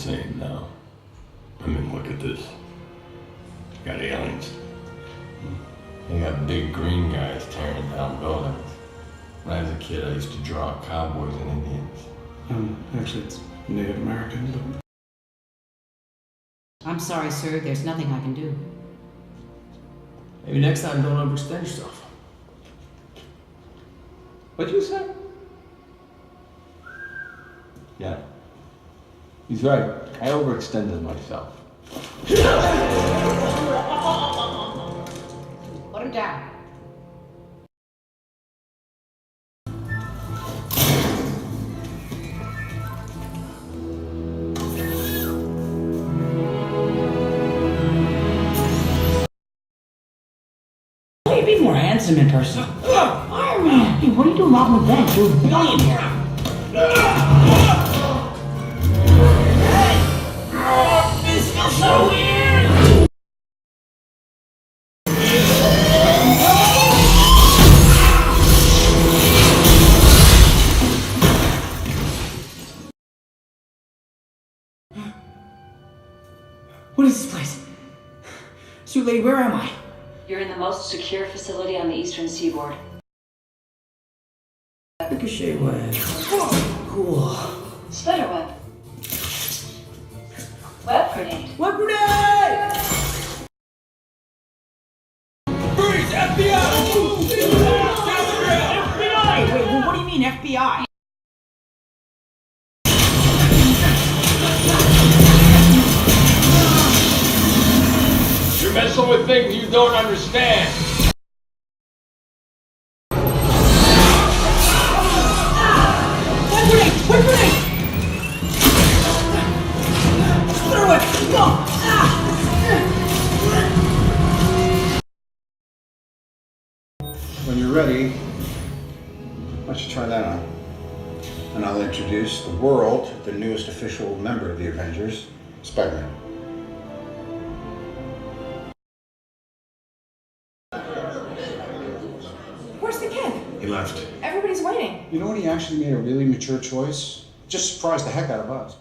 insane now. I mean, look at this. You got aliens. You got big green guys tearing down buildings. When I was a kid, I used to draw cowboys and Indians. Actually, it's Native American, but... I'm sorry, sir. There's nothing I can do. Maybe next time don't overextend yourself. What'd you say? Yeah. He's right. I overextended myself. Put him down. Hey, be more handsome in person. Iron Man! Hey, what are you doing robbing a bank? You're a billionaire. This feels so weird! What is this place? Suit Lady, where am I? You're in the most secure facility on the eastern seaboard. Ricochet web. Cool. Spider web. Web grenade. Web grenade! Freeze! FBI! FBI! Wait, well, what do you mean FBI? You're messing with things you don't understand. Web grenade! Web grenade! Throw it! Go! When you're ready, why don't you try that on? And I'll introduce the world, the newest official member of the Avengers, Spider-Man. Where's the kid? He left. Everybody's waiting. You know when he actually made a really mature choice? Just surprised the heck out of us.